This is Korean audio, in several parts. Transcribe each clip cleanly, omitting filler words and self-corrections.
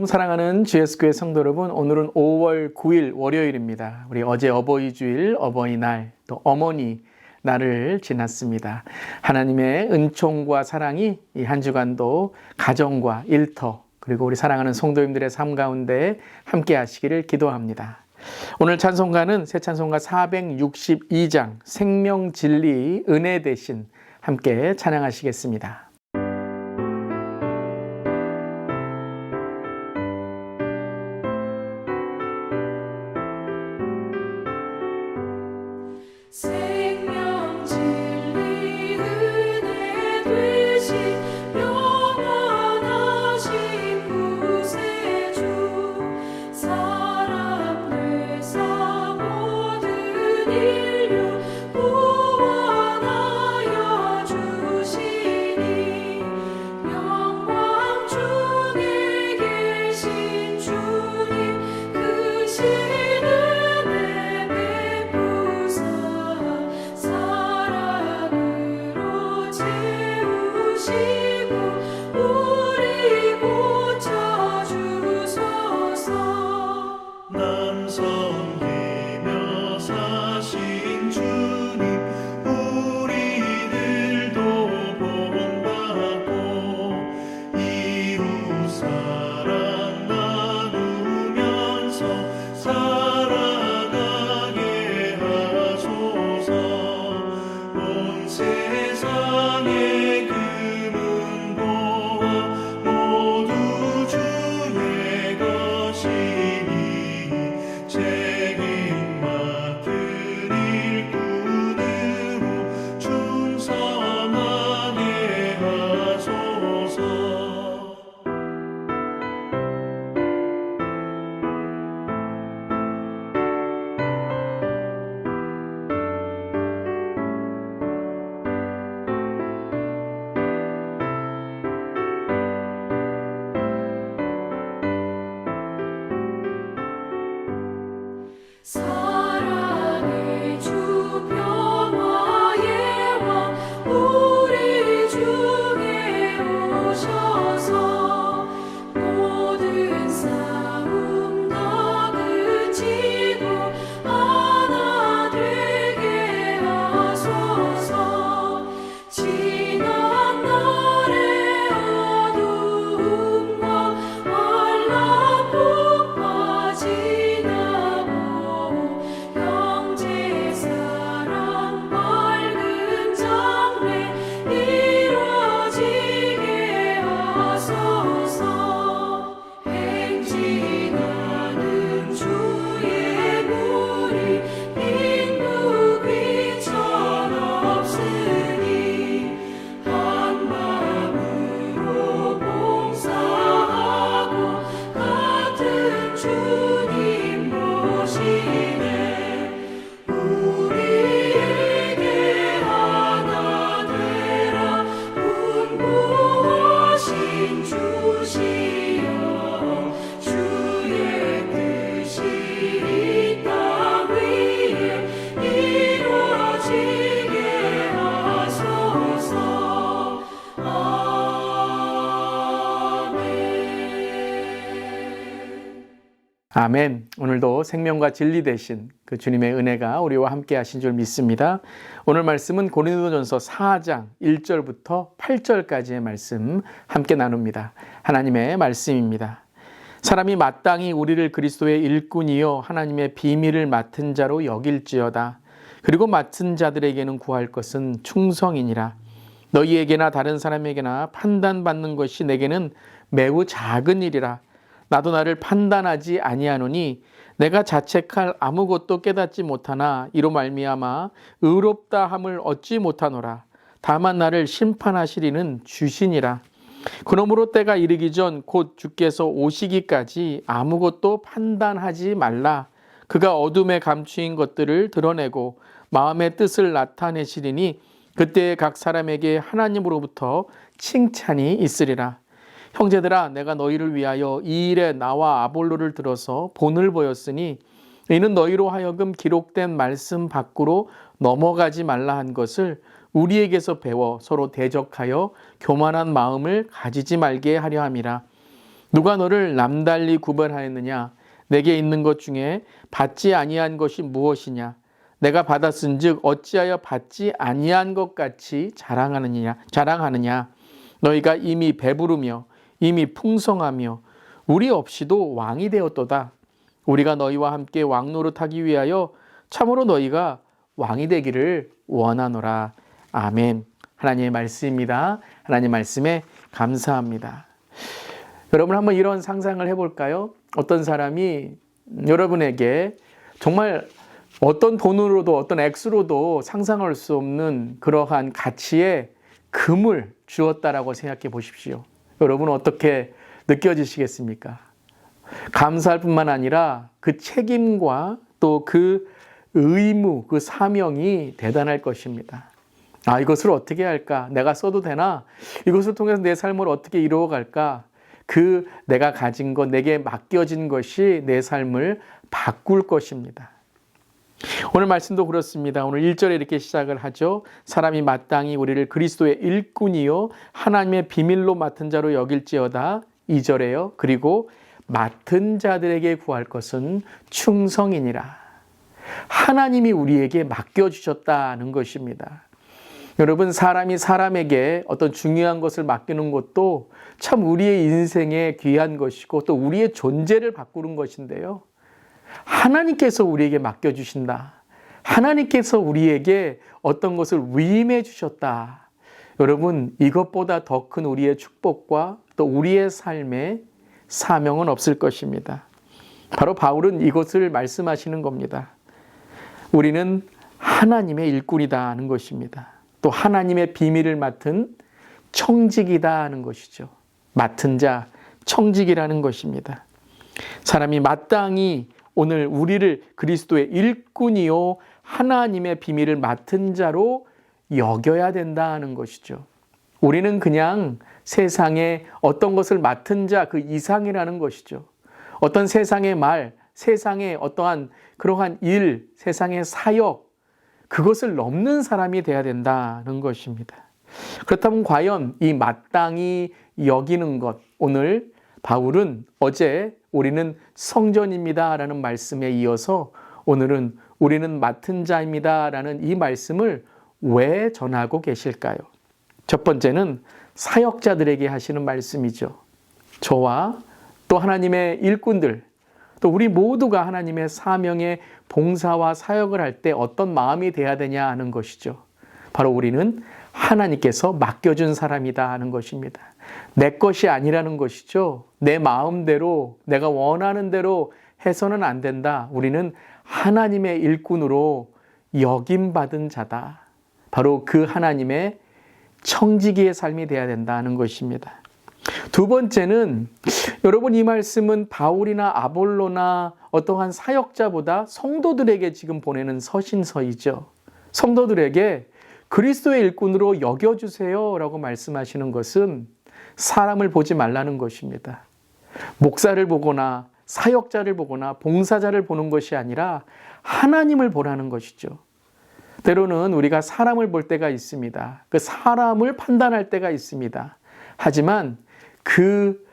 샬롬 사랑하는 GS교회 성도 여러분, 오늘은 5월 9일 월요일입니다. 우리 어제 어버이 주일, 어버이날, 또 어머니 날을 지났습니다. 하나님의 은총과 사랑이 이 한 주간도 가정과 일터 그리고 우리 사랑하는 성도님들의 삶 가운데 함께 하시기를 기도합니다. 오늘 찬송가는 새 찬송가 462장 생명 진리 은혜 대신 함께 찬양하시겠습니다. 생명 진리 은혜 되신 영원하신 구세주 사람 되사 모든 인류 구원하여 주시니 영광 중에 계신 주님 크신 은혜 베푸사 사랑으로 채우시고 우리 고쳐주소서. 남 섬기며 사신 주님 우리들도 본받고 이웃 사랑 나누면서 살아가게 하소서. 온 세상의 금은보화 모두 주의 것이니 책임 맡을 일꾼으로 충성하게 하소서. 사랑의 주 평화의 왕 우리 중에 오셔서 모든 싸움 다 그치고 하나 되게 하소서. 지난 날의 어두움과 환란폭파 지나고 형제 사랑 밝은 장래 이루어지게 하소서. 행진하는 주의 무리 빈무 귀천 없으니 한 마음으로 봉사하고 같은 주님 모시네. 우리에게 하나 되라 분부하신 주시여. 주의 뜻이 이 땅 위에 이루어지게 하소서. 아멘. 아멘. 오늘도 생명과 진리 되신 그 주님의 은혜가 우리와 함께 하신 줄 믿습니다. 오늘 말씀은 고린도전서 4장 1절부터 8절까지의 말씀 함께 나눕니다. 하나님의 말씀입니다. 사람이 마땅히 우리를 그리스도의 일꾼이요 하나님의 비밀을 맡은 자로 여길지어다. 그리고 맡은 자들에게는 구할 것은 충성이니라. 너희에게나 다른 사람에게나 판단받는 것이 내게는 매우 작은 일이라. 나도 나를 판단하지 아니하노니 내가 자책할 아무것도 깨닫지 못하나 이로 말미암아 의롭다 함을 얻지 못하노라. 다만 나를 심판하시리는 주시니라. 그러므로 때가 이르기 전 곧 주께서 오시기까지 아무것도 판단하지 말라. 그가 어둠에 감추인 것들을 드러내고 마음의 뜻을 나타내시리니 그때 각 사람에게 하나님으로부터 칭찬이 있으리라. 형제들아, 내가 너희를 위하여 이 일에 나와 아볼로를 들어서 본을 보였으니 이는 너희로 하여금 기록된 말씀 밖으로 넘어가지 말라 한 것을 우리에게서 배워 서로 대적하여 교만한 마음을 가지지 말게 하려 함이라. 누가 너를 남달리 구별하였느냐? 내게 있는 것 중에 받지 아니한 것이 무엇이냐? 내가 받았은즉 어찌하여 받지 아니한 것 같이 자랑하느냐? 너희가 이미 배부르며 이미 풍성하며 우리 없이도 왕이 되었도다. 우리가 너희와 함께 왕 노릇하기 위하여 참으로 너희가 왕이 되기를 원하노라. 아멘. 하나님의 말씀입니다. 하나님 말씀에 감사합니다. 여러분 한번 이런 상상을 해볼까요? 어떤 사람이 여러분에게 정말 어떤 돈으로도 어떤 액수로도 상상할 수 없는 그러한 가치의 금을 주었다라고 생각해 보십시오. 여러분은 어떻게 느껴지시겠습니까? 감사할 뿐만 아니라 그 책임과 또 그 의무, 그 사명이 대단할 것입니다. 아, 이것을 어떻게 할까? 내가 써도 되나? 이것을 통해서 내 삶을 어떻게 이루어갈까? 그 내가 가진 것, 내게 맡겨진 것이 내 삶을 바꿀 것입니다. 오늘 말씀도 그렇습니다. 오늘 1절에 이렇게 시작을 하죠. 사람이 마땅히 우리를 그리스도의 일꾼이요 하나님의 비밀로 맡은 자로 여길지어다. 2절에요. 그리고 맡은 자들에게 구할 것은 충성이니라. 하나님이 우리에게 맡겨주셨다는 것입니다. 여러분, 사람이 사람에게 어떤 중요한 것을 맡기는 것도 참 우리의 인생에 귀한 것이고 또 우리의 존재를 바꾸는 것인데요. 하나님께서 우리에게 맡겨주신다. 하나님께서 우리에게 어떤 것을 위임해 주셨다. 여러분, 이것보다 더 큰 우리의 축복과 또 우리의 삶의 사명은 없을 것입니다. 바로 바울은 이것을 말씀하시는 겁니다. 우리는 하나님의 일꾼이다 하는 것입니다. 또 하나님의 비밀을 맡은 청직이다 하는 것이죠. 맡은 자, 청직이라는 것입니다. 사람이 마땅히 오늘 우리를 그리스도의 일꾼이요 하나님의 비밀을 맡은 자로 여겨야 된다 하는 것이죠. 우리는 그냥 세상에 어떤 것을 맡은 자 그 이상이라는 것이죠. 어떤 세상의 말, 세상의 어떠한 그러한 일, 세상의 사역, 그것을 넘는 사람이 돼야 된다는 것입니다. 그렇다면 과연 이 마땅히 여기는 것, 오늘 바울은 어제 우리는 성전입니다 라는 말씀에 이어서 오늘은 우리는 맡은 자입니다 라는 이 말씀을 왜 전하고 계실까요? 첫 번째는 사역자들에게 하시는 말씀이죠. 저와 또 하나님의 일꾼들, 또 우리 모두가 하나님의 사명의 봉사와 사역을 할 때 어떤 마음이 돼야 되냐 하는 것이죠. 바로 우리는 하나님께서 맡겨준 사람이다 하는 것입니다. 내 것이 아니라는 것이죠. 내 마음대로 내가 원하는 대로 해서는 안 된다. 우리는 하나님의 일꾼으로 여김받은 자다. 바로 그 하나님의 청지기의 삶이 돼야 된다는 것입니다. 두 번째는 여러분 이 말씀은 바울이나 아볼로나 어떠한 사역자보다 성도들에게 지금 보내는 서신서이죠. 성도들에게 그리스도의 일꾼으로 여겨주세요 라고 말씀하시는 것은 사람을 보지 말라는 것입니다. 목사를 보거나 사역자를 보거나 봉사자를 보는 것이 아니라 하나님을 보라는 것이죠. 때로는 우리가 사람을 볼 때가 있습니다. 그 사람을 판단할 때가 있습니다. 하지만 그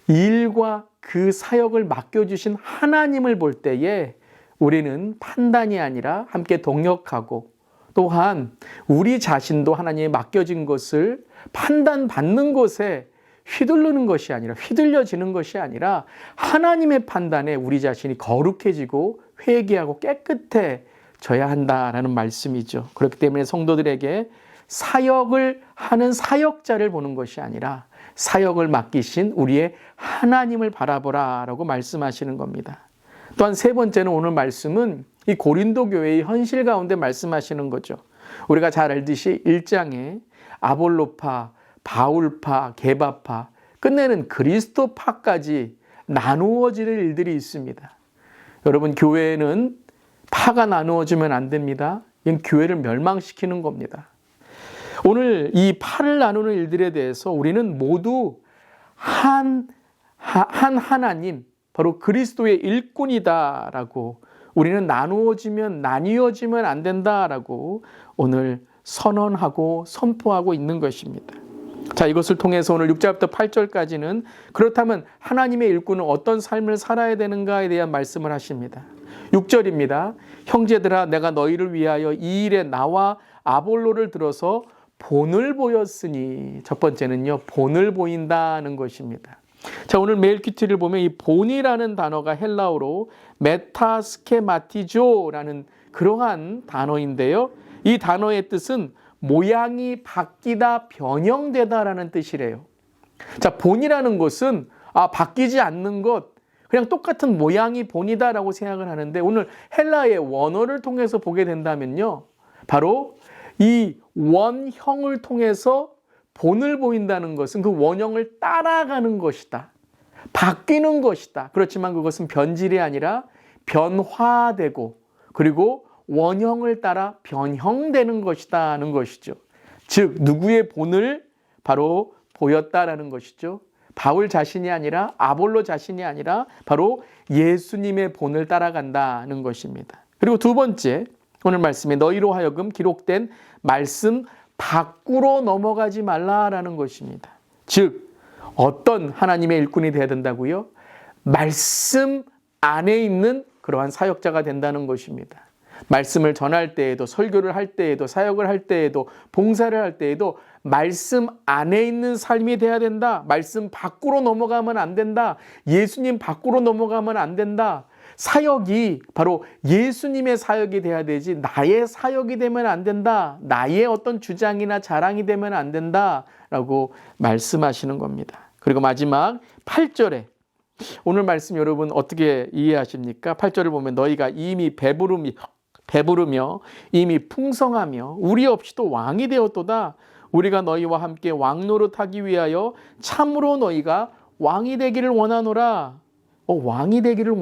일과 그 사역을 맡겨주신 하나님을 볼 때에 우리는 판단이 아니라 함께 동역하고 또한 우리 자신도 하나님의 맡겨진 것을 판단받는 것에 휘둘리는 것이 아니라 휘둘려지는 것이 아니라 하나님의 판단에 우리 자신이 거룩해지고 회개하고 깨끗해져야 한다라는 말씀이죠. 그렇기 때문에 성도들에게 사역을 하는 사역자를 보는 것이 아니라 사역을 맡기신 우리의 하나님을 바라보라라고 말씀하시는 겁니다. 또한 세 번째는 오늘 말씀은 이 고린도 교회의 현실 가운데 말씀하시는 거죠. 우리가 잘 알듯이 1장에 아볼로파, 바울파, 게바파, 끝내는 그리스도파까지 나누어지는 일들이 있습니다. 여러분, 교회는 파가 나누어지면 안 됩니다. 이건 교회를 멸망시키는 겁니다. 오늘 이 파를 나누는 일들에 대해서 우리는 모두 한 하나님, 바로 그리스도의 일꾼이다라고 우리는 나뉘어지면 안 된다라고 오늘 선언하고 선포하고 있는 것입니다. 자, 이것을 통해서 오늘 6절부터 8절까지는 그렇다면 하나님의 일꾼은 어떤 삶을 살아야 되는가에 대한 말씀을 하십니다. 6절입니다. 형제들아, 내가 너희를 위하여 이 일에 나와 아볼로를 들어서 본을 보였으니, 첫 번째는요, 본을 보인다는 것입니다. 자, 오늘 메일 큐티를 보면 이 본이라는 단어가 헬라어로 메타스케마티조라는 그러한 단어인데요. 이 단어의 뜻은 모양이 바뀌다, 변형되다라는 뜻이래요. 자, 본이라는 것은 바뀌지 않는 것, 그냥 똑같은 모양이 본이다라고 생각을 하는데, 오늘 헬라의 원어를 통해서 보게 된다면요, 바로 이 원형을 통해서 본을 보인다는 것은 그 원형을 따라가는 것이다, 바뀌는 것이다. 그렇지만 그것은 변질이 아니라 변화되고, 그리고 원형을 따라 변형되는 것이다는 것이죠. 즉 누구의 본을 바로 보였다라는 것이죠. 바울 자신이 아니라, 아볼로 자신이 아니라 바로 예수님의 본을 따라간다는 것입니다. 그리고 두 번째, 오늘 말씀에 너희로 하여금 기록된 말씀 밖으로 넘어가지 말라라는 것입니다. 즉 어떤 하나님의 일꾼이 되어야 된다고요? 말씀 안에 있는 그러한 사역자가 된다는 것입니다. 말씀을 전할 때에도, 설교를 할 때에도, 사역을 할 때에도, 봉사를 할 때에도 말씀 안에 있는 삶이 돼야 된다. 말씀 밖으로 넘어가면 안 된다. 예수님 밖으로 넘어가면 안 된다. 사역이 바로 예수님의 사역이 돼야 되지 나의 사역이 되면 안 된다. 나의 어떤 주장이나 자랑이 되면 안 된다라고 말씀하시는 겁니다. 그리고 마지막 8절에 오늘 말씀 여러분 어떻게 이해하십니까? 8절을 보면 너희가 이미 배부르며 이미 풍성하며 우리 없이도 왕이 되었도다. 우리가 너희와 함께 왕노릇하기 위하여 참으로 너희가 왕이 되기를 원하노라. 왕이 되기를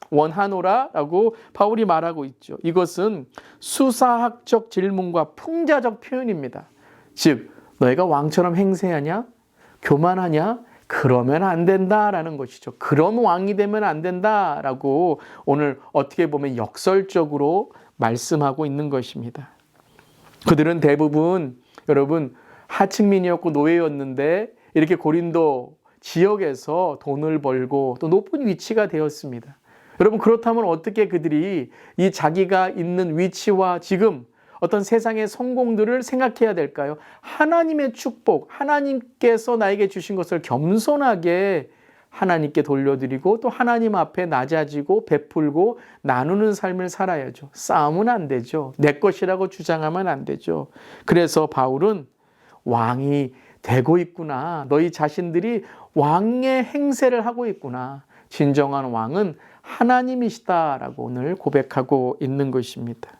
원하노라라고 바울이 말하고 있죠. 이것은 수사학적 질문과 풍자적 표현입니다. 즉 너희가 왕처럼 행세하냐? 교만하냐? 그러면 안 된다라는 것이죠. 그런 왕이 되면 안 된다라고 오늘 어떻게 보면 역설적으로 말씀하고 있는 것입니다. 그들은 대부분 여러분 하층민이었고 노예였는데 이렇게 고린도 지역에서 돈을 벌고 또 높은 위치가 되었습니다. 여러분 그렇다면 어떻게 그들이 이 자기가 있는 위치와 지금 어떤 세상의 성공들을 생각해야 될까요? 하나님의 축복, 하나님께서 나에게 주신 것을 겸손하게 하나님께 돌려드리고 또 하나님 앞에 낮아지고 베풀고 나누는 삶을 살아야죠. 싸움은 안 되죠. 내 것이라고 주장하면 안 되죠. 그래서 바울은 왕이 되고 있구나. 너희 자신들이 왕의 행세를 하고 있구나. 진정한 왕은 하나님이시다라고 오늘 고백하고 있는 것입니다.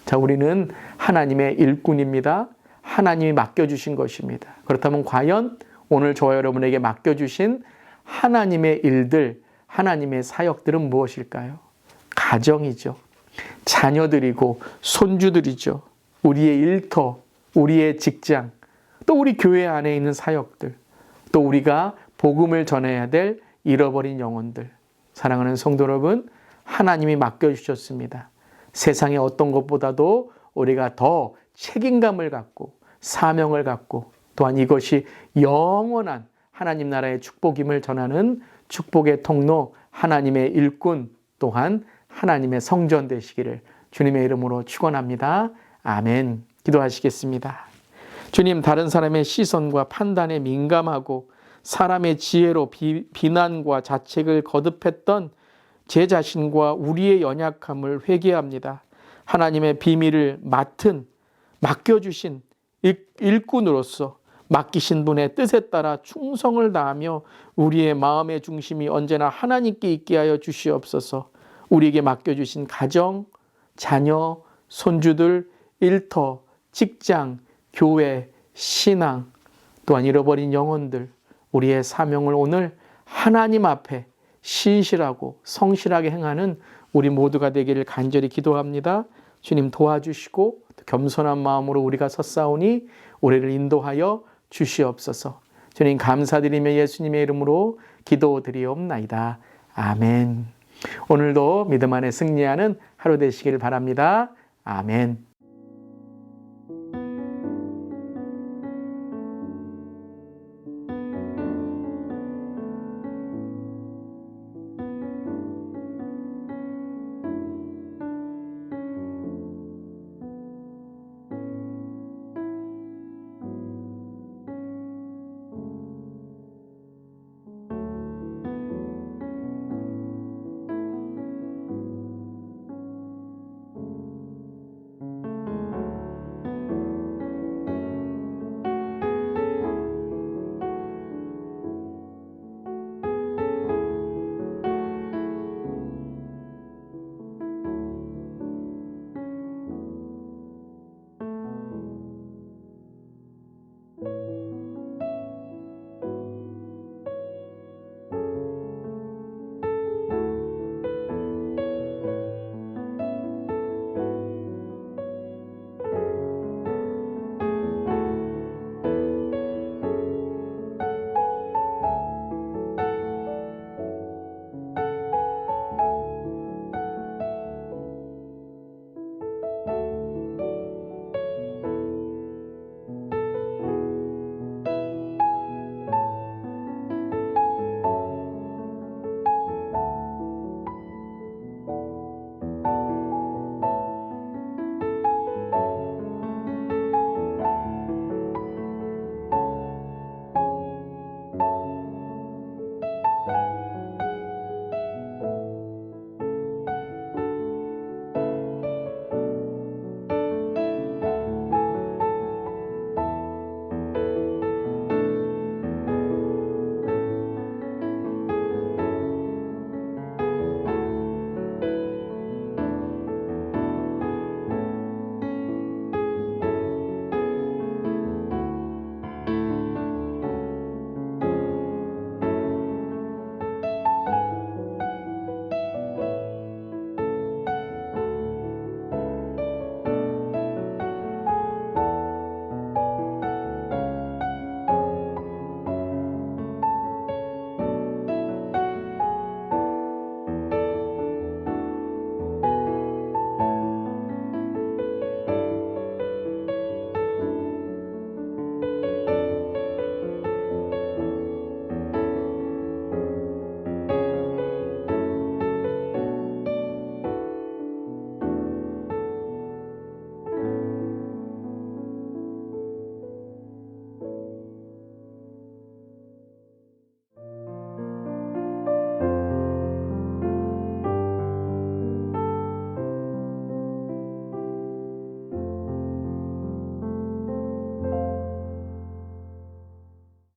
자, 우리는 하나님의 일꾼입니다. 하나님이 맡겨주신 것입니다. 그렇다면 과연 오늘 저와 여러분에게 맡겨주신 하나님의 일들, 하나님의 사역들은 무엇일까요? 가정이죠. 자녀들이고 손주들이죠. 우리의 일터, 우리의 직장, 또 우리 교회 안에 있는 사역들, 또 우리가 복음을 전해야 될 잃어버린 영혼들. 사랑하는 성도 여러분, 하나님이 맡겨주셨습니다. 세상의 어떤 것보다도 우리가 더 책임감을 갖고 사명을 갖고 또한 이것이 영원한 하나님 나라의 축복임을 전하는 축복의 통로 하나님의 일꾼 또한 하나님의 성전 되시기를 주님의 이름으로 축원합니다. 아멘. 기도하시겠습니다. 주님, 다른 사람의 시선과 판단에 민감하고 사람의 지혜로 비난과 자책을 거듭했던 제 자신과 우리의 연약함을 회개합니다. 하나님의 비밀을 맡겨주신 일꾼으로서 맡기신 분의 뜻에 따라 충성을 다하며 우리의 마음의 중심이 언제나 하나님께 있게 하여 주시옵소서. 우리에게 맡겨주신 가정, 자녀, 손주들, 일터, 직장, 교회, 신앙, 또한 잃어버린 영혼들, 우리의 사명을 오늘 하나님 앞에 신실하고 성실하게 행하는 우리 모두가 되기를 간절히 기도합니다. 주님 도와주시고 겸손한 마음으로 우리가 섰사오니 우리를 인도하여 주시옵소서. 주님 감사드리며 예수님의 이름으로 기도드리옵나이다. 아멘. 오늘도 믿음 안에 승리하는 하루 되시길 바랍니다. 아멘.